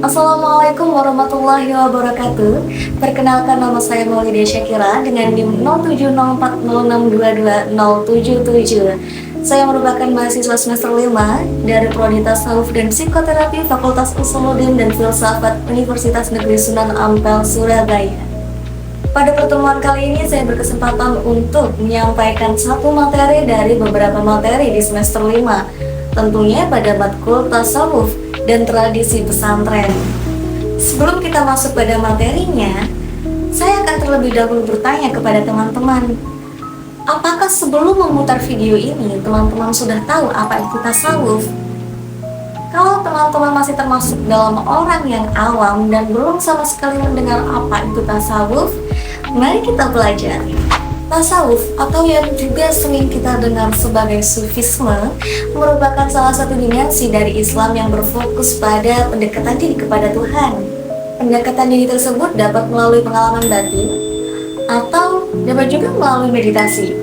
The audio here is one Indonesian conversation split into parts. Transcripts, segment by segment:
Assalamualaikum warahmatullahi wabarakatuh. Perkenalkan, nama saya Maulidia Syakira dengan NIM 0704062207. Saya merupakan mahasiswa semester 5 dari Prodi Tasawuf dan Psikoterapi Fakultas Usuluddin dan Filsafat Universitas Negeri Sunan Ampel, Surabaya. Pada pertemuan kali ini saya berkesempatan untuk menyampaikan satu materi dari beberapa materi di semester 5, tentunya pada matkul tasawuf dan tradisi pesantren. Sebelum kita masuk pada materinya, saya akan terlebih dahulu bertanya kepada teman-teman, apakah sebelum memutar video ini teman-teman sudah tahu apa itu tasawuf? Kalau teman-teman masih termasuk dalam orang yang awam dan belum sama sekali mendengar apa itu tasawuf, mari kita pelajari. Tasawuf atau yang juga sering kita dengar sebagai sufisme merupakan salah satu dimensi dari Islam yang berfokus pada pendekatan diri kepada Tuhan. Pendekatan diri tersebut dapat melalui pengalaman batin atau dapat juga melalui meditasi,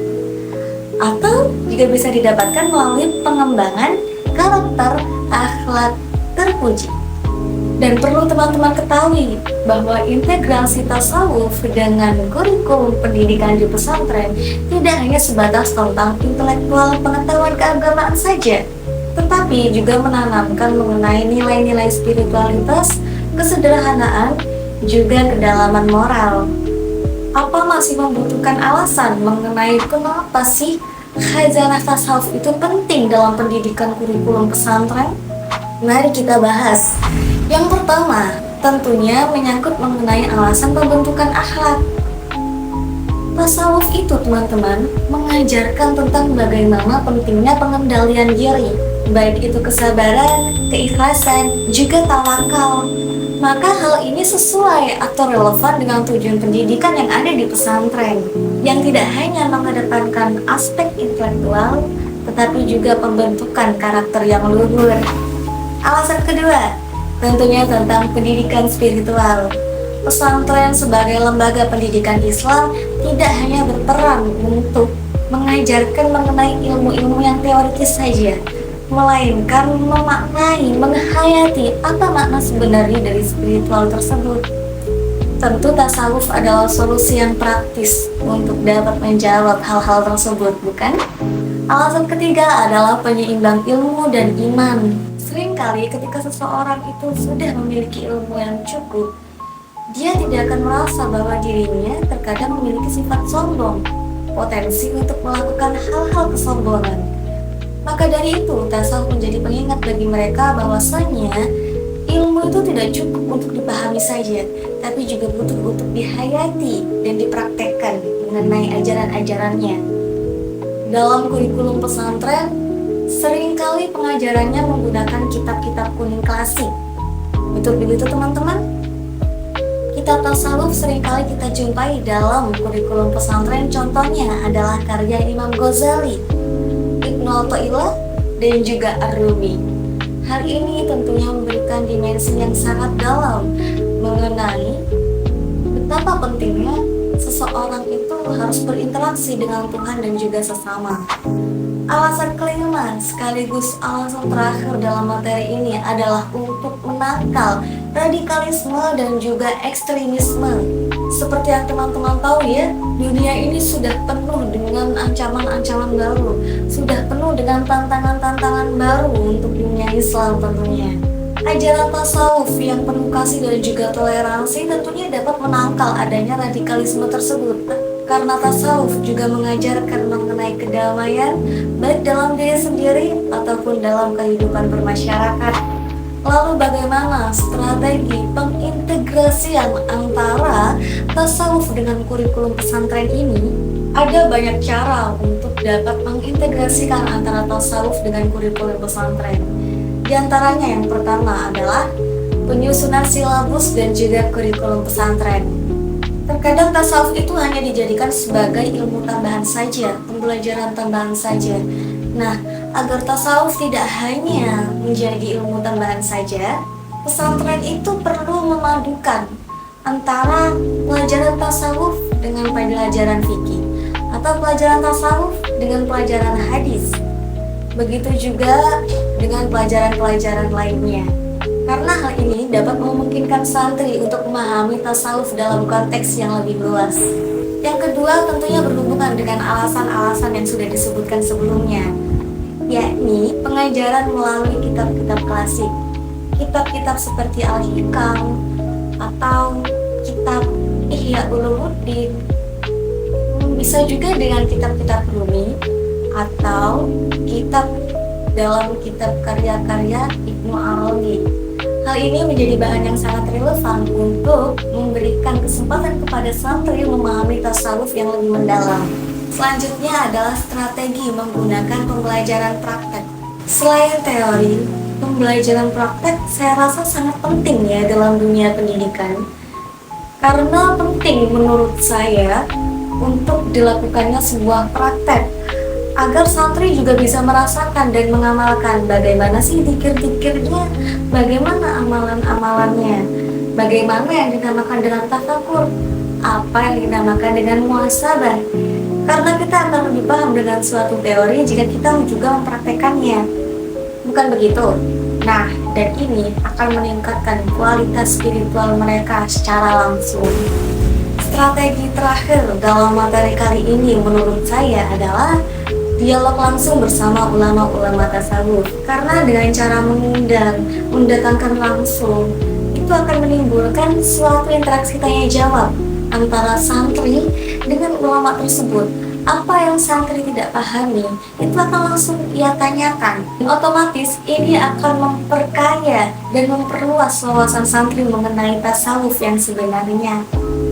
atau juga bisa didapatkan melalui pengembangan karakter akhlak terpuji. Dan perlu teman-teman ketahui bahwa integrasi tasawuf dengan kurikulum pendidikan di pesantren tidak hanya sebatas tentang intelektual pengetahuan keagamaan saja, tetapi juga menanamkan mengenai nilai-nilai spiritualitas, kesederhanaan, juga kedalaman moral. Apa masih membutuhkan alasan mengenai kenapa sih khazanah tasawuf itu penting dalam pendidikan kurikulum pesantren? Mari kita bahas. Yang pertama, tentunya menyangkut mengenai alasan pembentukan akhlak. Tasawuf itu, teman-teman, mengajarkan tentang bagaimana pentingnya pengendalian diri, baik itu kesabaran, keikhlasan, juga tawakal. Maka hal ini sesuai atau relevan dengan tujuan pendidikan yang ada di pesantren, yang tidak hanya mengedepankan aspek intelektual, tetapi juga pembentukan karakter yang luhur. Alasan kedua, tentunya tentang pendidikan spiritual. Pesantren sebagai lembaga pendidikan Islam tidak hanya berperan untuk mengajarkan mengenai ilmu-ilmu yang teoritis saja, melainkan memaknai, menghayati apa makna sebenarnya dari spiritual tersebut. Tentu tasawuf adalah solusi yang praktis untuk dapat menjawab hal-hal tersebut, bukan? Alasan ketiga adalah penyeimbang ilmu dan iman. Seringkali ketika seseorang itu sudah memiliki ilmu yang cukup, dia tidak akan merasa bahwa dirinya terkadang memiliki sifat sombong, potensi untuk melakukan hal-hal kesombongan. Maka dari itu, tasawuf menjadi pengingat bagi mereka bahwasanya ilmu itu tidak cukup untuk dipahami saja, tapi juga butuh untuk dihayati dan dipraktekkan mengenai ajaran-ajarannya. Dalam kurikulum pesantren, seringkali pengajarannya menggunakan kitab-kitab kuning klasik. Betul begitu, teman-teman? Kitab tasawuf seringkali kita jumpai dalam kurikulum pesantren, contohnya adalah karya Imam Ghazali, Ibnu Athaillah, dan juga Ar-Rumi. Hal ini tentunya memberikan dimensi yang sangat dalam mengenai betapa pentingnya seseorang itu harus berinteraksi dengan Tuhan dan juga sesama. Alasan kelima sekaligus alasan terakhir dalam materi ini adalah untuk menangkal radikalisme dan juga ekstremisme. Seperti yang teman-teman tahu ya, dunia ini sudah penuh dengan ancaman-ancaman baru, sudah penuh dengan tantangan-tantangan baru untuk dunia Islam tentunya. Ajaran tasawuf yang penuh kasih dan juga toleransi tentunya dapat menangkal adanya radikalisme tersebut. Karena tasawuf juga mengajarkan mengenai kedamaian baik dalam diri sendiri ataupun dalam kehidupan bermasyarakat. Lalu bagaimana strategi pengintegrasian antara tasawuf dengan kurikulum pesantren ini? Ada banyak cara untuk dapat mengintegrasikan antara tasawuf dengan kurikulum pesantren. Di antaranya yang pertama adalah penyusunan silabus dan juga kurikulum pesantren. Terkadang tasawuf itu hanya dijadikan sebagai ilmu tambahan saja, pembelajaran tambahan saja. Nah, agar tasawuf tidak hanya menjadi ilmu tambahan saja, pesantren itu perlu memadukan antara pelajaran tasawuf dengan pelajaran fikih, atau pelajaran tasawuf dengan pelajaran hadis. Begitu juga dengan pelajaran-pelajaran lainnya. Karena hal ini dapat memungkinkan santri untuk memahami tasawuf dalam konteks yang lebih luas. Yang kedua tentunya berhubungan dengan alasan-alasan yang sudah disebutkan sebelumnya, yakni pengajaran melalui kitab-kitab klasik. Kitab-kitab seperti Al-Hikam atau kitab Ihya Ulumuddin, bisa juga dengan kitab-kitab Rumi atau dalam kitab karya-karya Ibnu Arabi. Hal ini menjadi bahan yang sangat relevan untuk memberikan kesempatan kepada santri memahami tasawuf yang lebih mendalam. Selanjutnya adalah strategi menggunakan pembelajaran praktek. Selain teori, pembelajaran praktek saya rasa sangat penting ya dalam dunia pendidikan. Karena penting menurut saya untuk dilakukannya sebuah praktek agar santri juga bisa merasakan dan mengamalkan bagaimana sih zikir-zikirnya, bagaimana amalan-amalannya, bagaimana yang dinamakan dengan tafakur, apa yang dinamakan dengan muhasabah. Karena kita akan lebih paham dengan suatu teori jika kita juga mempraktekannya. Bukan begitu? Nah, dan ini akan meningkatkan kualitas spiritual mereka secara langsung. Strategi terakhir dalam materi kali ini menurut saya adalah dialog langsung bersama ulama-ulama tasawuf. Karena dengan cara mendatangkan langsung, itu akan menimbulkan suatu interaksi tanya jawab antara santri dengan ulama tersebut. Apa yang santri tidak pahami, itu akan langsung ia tanyakan. Otomatis ini akan memperkaya dan memperluas wawasan santri mengenai tasawuf yang sebenarnya.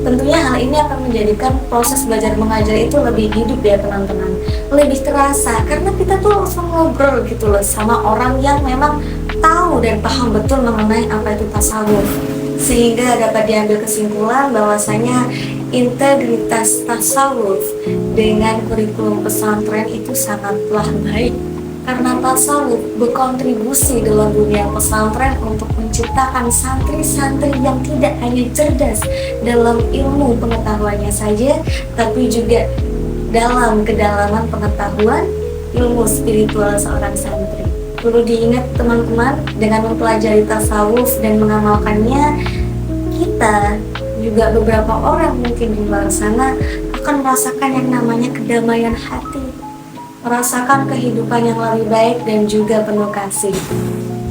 Tentunya hal ini akan menjadikan proses belajar mengajar itu lebih hidup ya teman-teman, lebih terasa karena kita tuh langsung ngobrol gitu loh sama orang yang memang tahu dan paham betul mengenai apa itu tasawuf, sehingga dapat diambil kesimpulan bahwasanya integritas tasawuf dengan kurikulum pesantren itu sangatlah baik. Karena tasawuf berkontribusi dalam dunia pesantren untuk menciptakan santri-santri yang tidak hanya cerdas dalam ilmu pengetahuannya saja, tapi juga dalam kedalaman pengetahuan ilmu spiritual seorang santri. Perlu diingat teman-teman, dengan mempelajari tasawuf dan mengamalkannya, kita juga beberapa orang mungkin di luar sana akan merasakan yang namanya kedamaian hati, merasakan kehidupan yang lebih baik dan juga penuh kasih.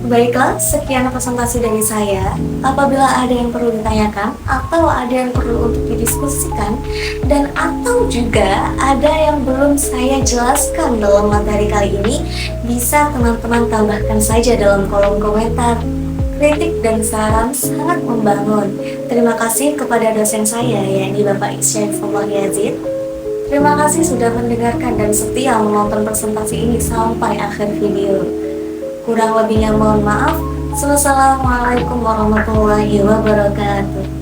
Baiklah, sekian presentasi dari saya. Apabila ada yang perlu ditanyakan atau ada yang perlu untuk didiskusikan dan atau juga ada yang belum saya jelaskan dalam materi kali ini, bisa teman-teman tambahkan saja dalam kolom komentar. Kritik dan saran sangat membangun. Terima kasih kepada dosen saya, yakni Bapak Isyafullah Yazid. Terima kasih sudah mendengarkan dan setia menonton presentasi ini sampai akhir video. Kurang lebihnya mohon maaf. Wassalamualaikum warahmatullahi wabarakatuh.